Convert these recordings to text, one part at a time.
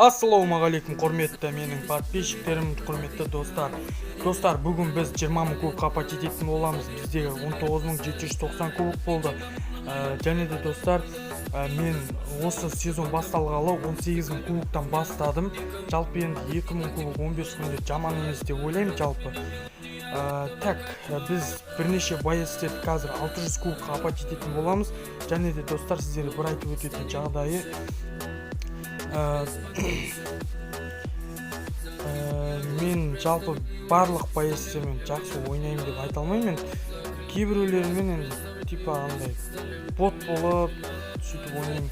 Ассалаумағалейкум құрметті менің подписчиктерім, құрметті достар. Достар, бүгін біз 20 мың кубокқа патететін боламыз. Бізде 19.790 кубок болды. Және де достар, мен осы сезон басталғалы 18 мың кубоктан бастадым. Жалпы енді 2 мың кубок 15 күнде жаман емес деп ойлаймын жалпы. Так, біз бірнеше байестерді қазір 600 кубокқа патететін боламыз. Және де достар, сіздерге бір айтып өтетін жағдайы, мен жалпы барлық байестермен жақсы ойнаймын деп айта алмаймын. Кейбіреулермен енді типа андай бот болып сөйтіп ойнаймын.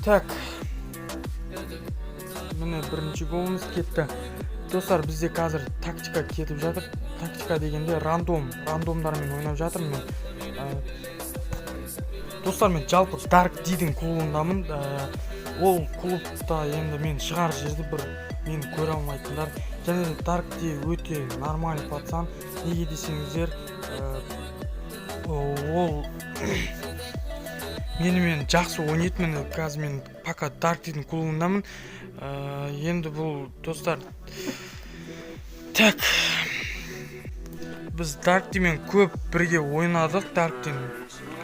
Так, міне бірінші голымыз кетті. Достар, бізде қазір тактика кетіп жатыр. Тактика дегенде рандомдармен ойнап жатырмын мен. Достар, мен жалпы Dark D-дің клубындамын. Ол клубта енді мен шығар жерді бір мені көре алмайтындар. Және де Dark D өте нормальный пацан. Неге десеңіздер, ол менімен жақсы ойнайтын. Қазір мен пока Dark D-дің клубындамын. Енді бұл достар, так, біз Dark D-мен көп бірге ойнадық. Dark D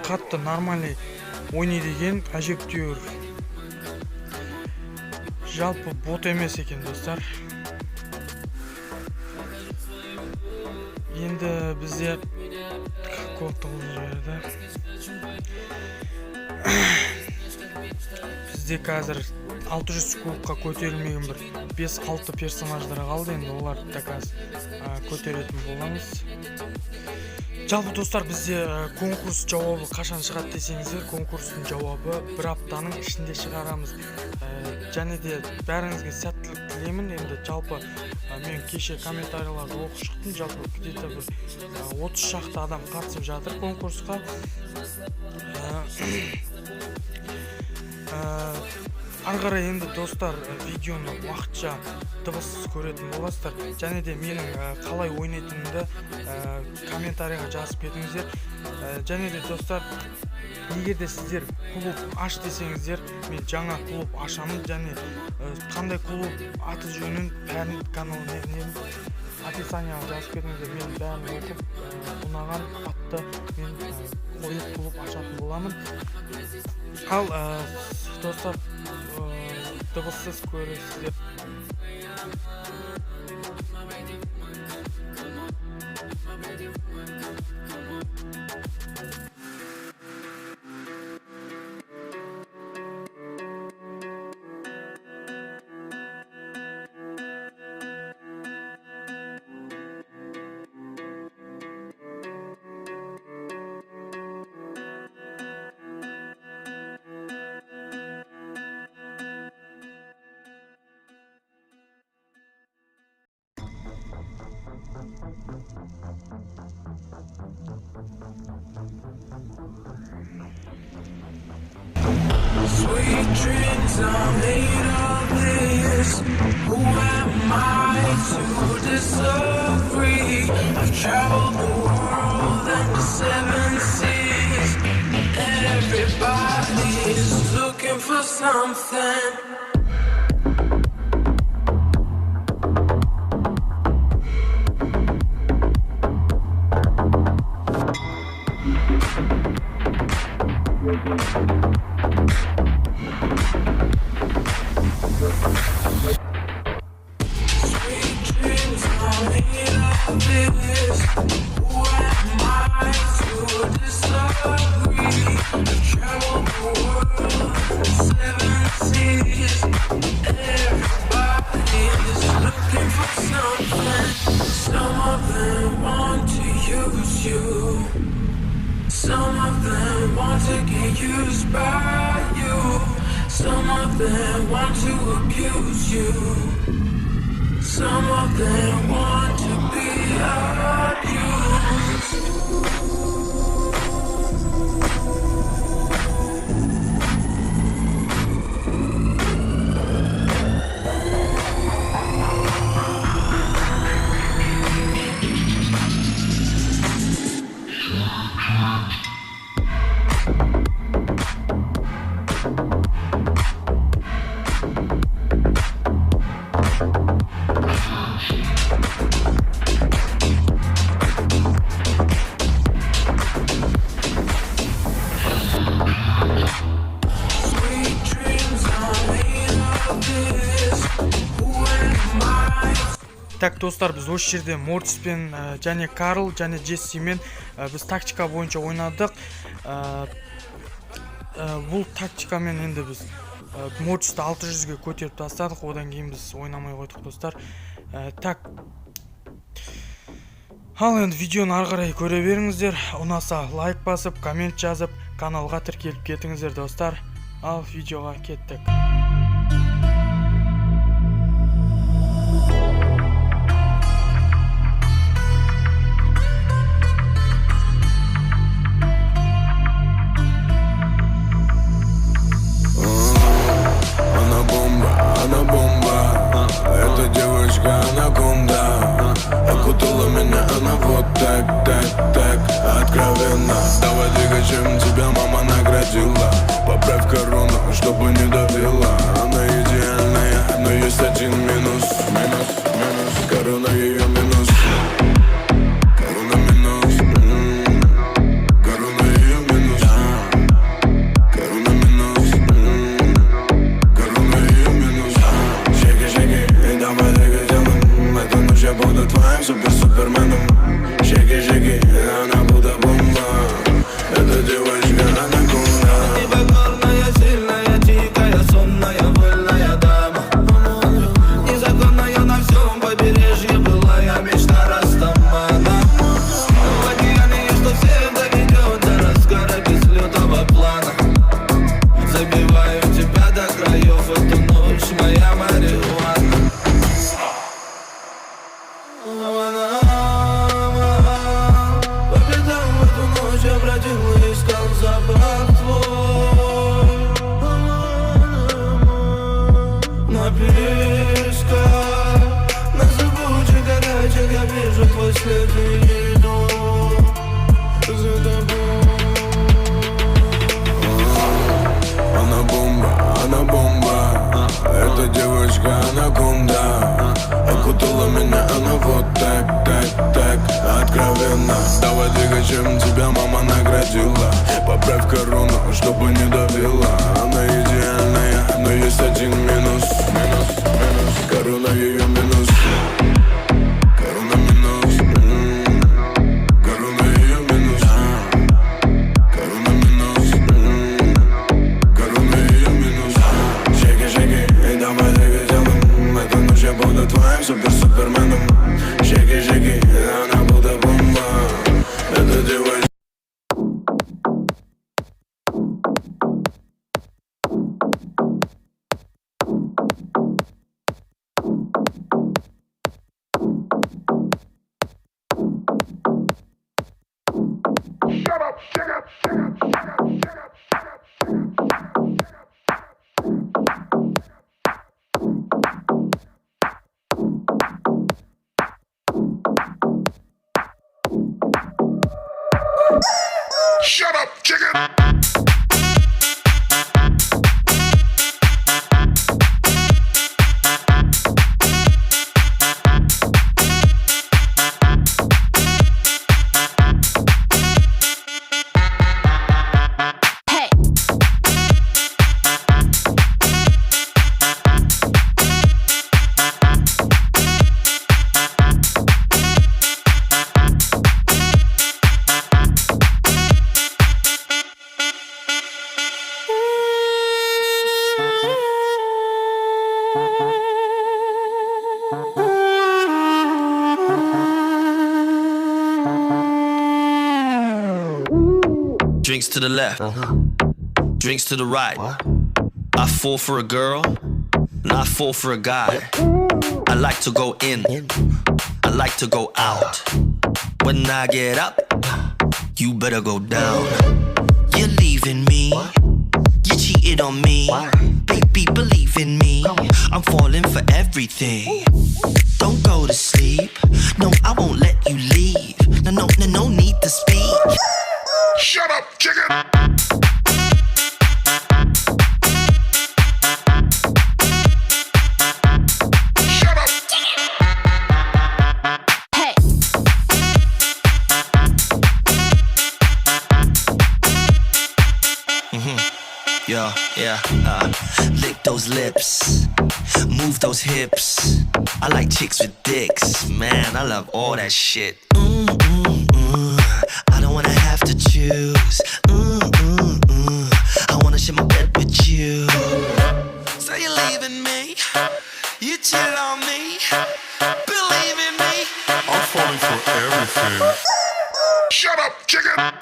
қатты нормальный ойнайды екен, әжептәуір. Жалпы бот емес екен достар. Енді бізде бізде қазір 600 кубокқа көтерілмеген бір 5-6 персонаждар қалды. Енді оларды да қазір көтеретін боламыз. Жалпы достар, бізде конкурс жауабы қашан шығады десеңіздер, конкурстың жауабы бір аптаның ішінде шығарамыз. Және де бәріңізге сәттілік тілеймін. Енді жалпы мен кеше комментарияларды оқып шықтым. Жалпы где-то бір 30 шақты адам қатысып жатыр конкурсқа. Ары қарай енді достар, видеоны уақытша дыбыссыз көретін боласыздар. Және де менің қалай ойнайтынымды комментарияға жазып кетіңіздер. Және де достар, егер де сіздер клуб аш десеңіздер, мен жаңа клуб ашамын. Және қандай клуб аты жөнін бәрін каналын описанияға жазып кетіңіздер. Мен бәрін оқып, ұнаған атты мен қойып клуб ашатын боламын. Ал достар, дыбыссыз көресіздер. Sweet dreams are made of this. Who am I to disagree? I've traveled the world and the 7 seas. Everybody's looking for something. Some of them want to get used by you. Some of them want to abuse you. Some of them want to be abused. Так достар, біз осы жерде Мортиспен және Карл және Джессимен біз тактика бойынша ойнадық. Бұл тактикамен енді біз Мортисті 600-ге көтеріп тастадық, одан кейін біз ойнамай қойдық достар. Так, ал енді видеоны ары қарай көре беріңіздер. Ұнаса лайк басып, коммент жазып, каналға тіркеліп кетіңіздер достар. Ал видеоға кеттік. Она бомба, эта девочка анаконда. Окутала меня она вот так, откровенно. Давай двигачем, тебя мама наградила. Поправь корону, чтобы не давила. Она идеальная, но есть один минус. Корона ее минус. Корона минус. Корона ее минус. Корона минус. Корона ее минус. Шеки, давай двигателем. Эта ночь я буду твоим суперменом. Шеки, она будет бомба. Эта девочка анаконда. Непокорная, сильная, тихая, сонная, вольная дама. Незаконная на всем побережье была я мечта Растамана. В океане, что всем доведет до разгара без лютого плана. Забиваю тебя до краев, эту ночь моя марихуана. По пятам в эту ночь я бродил и искал запах твой. На песках, на зыбучих горячих я вижу твой след и иду за тобой. Она бомба, эта девочка анаконда. Окутала меня она вот так, откровенно. Давай двигачем, тебя мама наградила. Поправь корону, чтобы не давила. Она идеальная, но есть один минус. Корона ее минус. Корона минус. Корона ее минус. Корона минус. Корона ее минус. Шеки, давай двигателем. Эта ночь я буду твоим суперменом. Шеки, она будет бомба. Это девочка. Shut up, chicken! Drinks to the left, drinks to the right. What? I fall for a girl, and I fall for a guy. I like to go in, I like to go out. When I get up, you better go down. You're leaving me, you cheated on me. Why? Baby, believe in me, I'm falling for everything. Don't go to sleep, no, I won't let you leave. No need to speak. Shut up, chicken! Shut up! Hey! Yeah, lick those lips, move those hips. I like chicks with dicks, man, I love all that shit. I don't wanna have to choose. I wanna share my bed with you. So you're leaving me, you cheat on me, believe in me. I'm falling for everything. Shut up, chicken!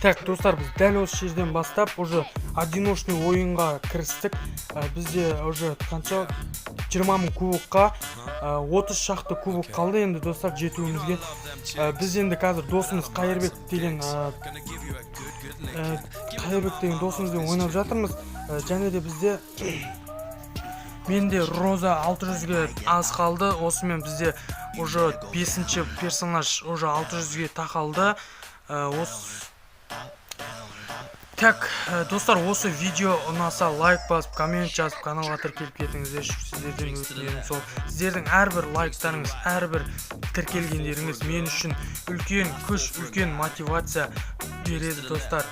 Так, достар, біз дәл осы жерден бастап уже одиночный ойынға кірістік. Бізде уже қанша 20 000 кубокқа 30 шақты кубок қалды енді достар жетуімізге. Біз енді қазір досымыз Қайырбек деген досымызбен ойнап жатырмыз. Және де бізде менде Роза 600-ге аз қалды. Осымен бізде уже 5-ші персонаж уже 600-ге тақалды. Так, достар, осы видео ұнаса лайк басып, коммент жазып, каналға тіркеліп кетіңіздер. Сіздерден өтінемін сол. Сіздердің әрбір лайктарыңыз, әрбір тіркелгендеріңіз мен үшін үлкен күш, үлкен мотивация береді, достар.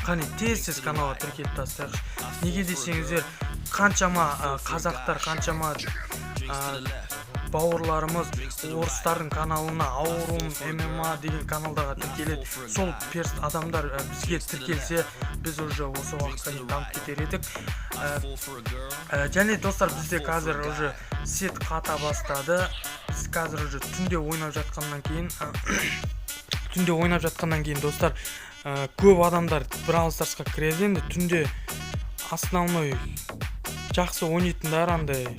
Қане тез каналға тіркеліп тастайықшы. Неге десеңіздер, қаншама қазақтар, қаншама бауырларымыз орыстардың каналына ауырым ММА деген каналдарға тіркеледі. Сол адамдар бізге тіркелсе, біз уже осы уақытқа дейін дамып кетер едік. Және достар, бізде қазір уже сет қата бастады. Біз қазір уже түнде ойнап жатқаннан кейін достар, көп адамдар Brawl Starsқа кіреді. Енді түнде основной жақсы ойнайтындар андай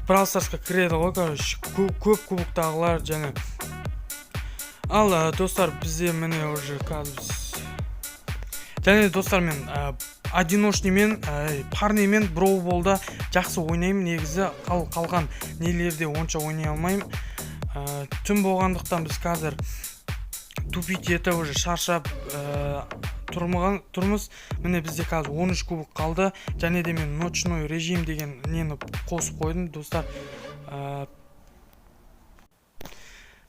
Brawl Starsқа кіреді ғой, короче, көп кубоктағылар және. Ал достар, бізде міне уже қазір. Және достар, мен одиночныймен, парныймен Броуболда жақсы ойнаймын. Негізі қалған нелерде онша ойнай алмаймын. Түн болғандықтан біз қазір тупить етіп уже шаршап тұрмыз. Міне бізде қазір 13 кубок қалды. Және де мен ночной режим деген нені қосып қойдым, достар.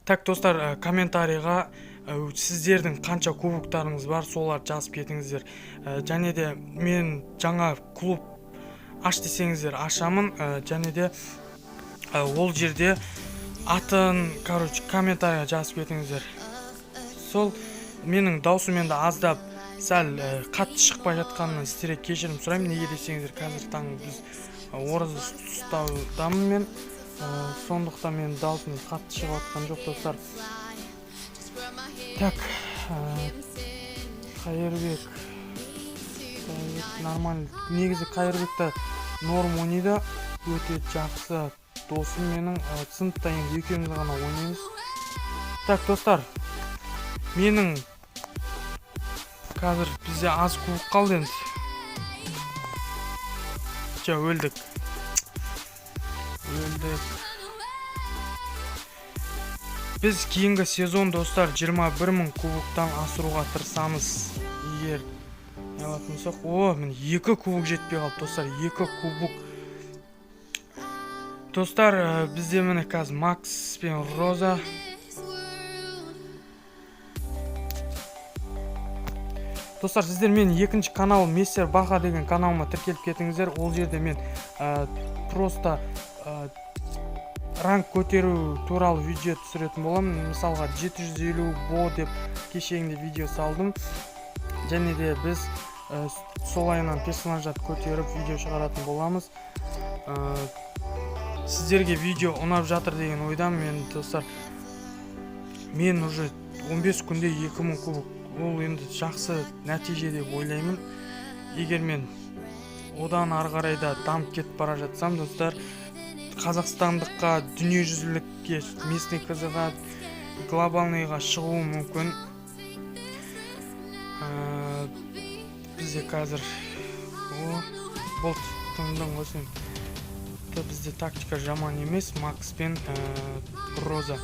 Так, достар, комментарийға сіздердің қанша кубоктарыңыз бар, солар жазып кетіңіздер. Және де мен жаңа клуб аш десеңіздер ашамын. Және де ол жерде атын, короче, комментарийға жазып кетіңіздер. Сол менің даусыммен де аздап сәл қатты шықпай жатқанынан сіздерге кешірім сұраймын. Неге десеңіздер, қазір таң біз ораза ұстаудамын мен. Сондықтан мен даусым қатты шығып жатқан жоқ, достар. Так, Қайырбек нормально. Негізі Қайырбекті норм ойнайды, өте жақсы досым менің. Сыныпта енді екеуміз ғана ойнаймыз. Так, достар, менің қазір бізде аз кубок қалды енді. Өлдік. Біз кейінгі сезон, достар, 21 000 кубоктан асыруға тырысамыз. Егер алатынсақ, мен 2 кубок жетпей қалды, достар, 2 кубок. Достар, бізде міне қазір Макс пен Роза. Достар, сіздер мен екінші канал Мистер Баха деген каналыма тіркеліп кетіңіздер. Ол жерде мен просто ранг көтеру туралы видео түсіретін боламын. Мысалға 750 бо деп кешегінде видео салдым. Және де біз солайынан персонаждарды көтеріп видео шығаратын боламыз. Сіздерге видео ұнап жатыр деген ойдам мен, достар. Мен уже 15 күнде 2000 кубок. Ол енді жақсы нәтиже деп ойлаймын. Егер мен одан ары қарай да дамып кетіп бара жатсам, достар, қазақстандыққа, дүниежүзілікке, местный қызыға, глобальныйға шығуы мүмкін. Бізде қазір бол тыңдың ғосын. Бізде тактика жаман емес. Макс пен Роза.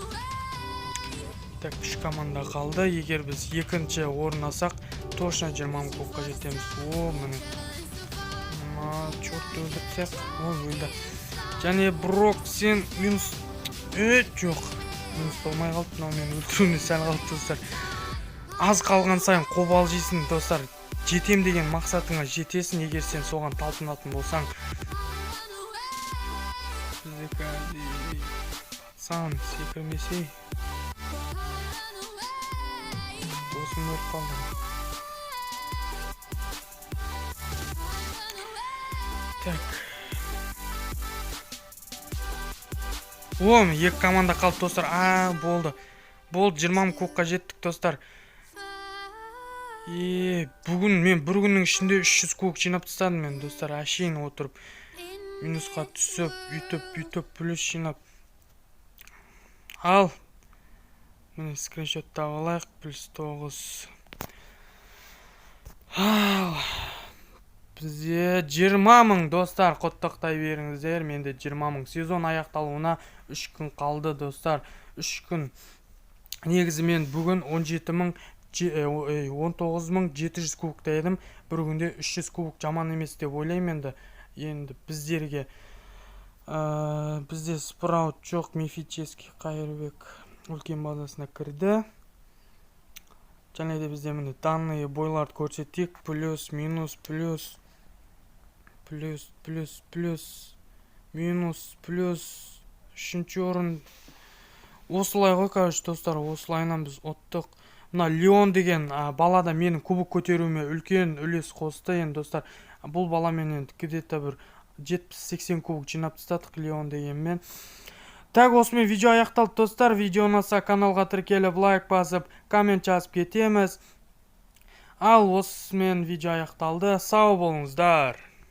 Так, 3 команда қалды. Егер біз екінші орын алсақ, точно 20 000 кубокқа жетеміз. Міне. Чорт өлдірсек. Өлді. Және Брок, сен минус... жоқ. Минус болмай қалды. Мен өлтіруіне сәл қалды, достар. аз қалған сайын қобалжисың достар. Жетем деген мақсатыңа жетесің егер сен соған талпынатын болсаң. Сан секірмесей. Досым өліп қалды. Так. Оң, екі команда қалды достар. Болды. Болды, 20 мың кубқа жеттік достар. Бүгін мен бір күннің ішінде 300 куб жинап тастадым мен достар. Әшейін отырып минусқа түсіп, үйтіп плюс жинап. Ал. Міне скриншотты алайық. +9. Ал. Бізде 20 мың достар, құттықтай беріңіздер. Менде 20 мың. Сезон аяқталуына 3 күн қалды достар. 3 күн. Негізі мен бүгін 19.700 кубықта едім. Бір күнде 300 кубық жаман емес деп ойлаймын енді біздерге. Бізде спраут жоқ, мифический Қайырбек үлкен базасына кірді. Және де бізде міне данные бойларды көрсетейік. Плюс, минус, плюс. Плюс, минус, плюс. Үшінші орын. Осылай ғой, короче, достар, осылайынан біз оттық. Мына Леон деген балада менің кубок көтеруіме үлкен үлес қосты енді достар. Бұл баламен енді где-то бір 70-80 кубок жинап тастадық Леон дегенмен. Так, осымен видео аяқталды достар. Видео ұнаса каналға тіркеліп, лайк басып, коммент жазып кетеміз. Ал осымен видео аяқталды. Сау болыңыздар.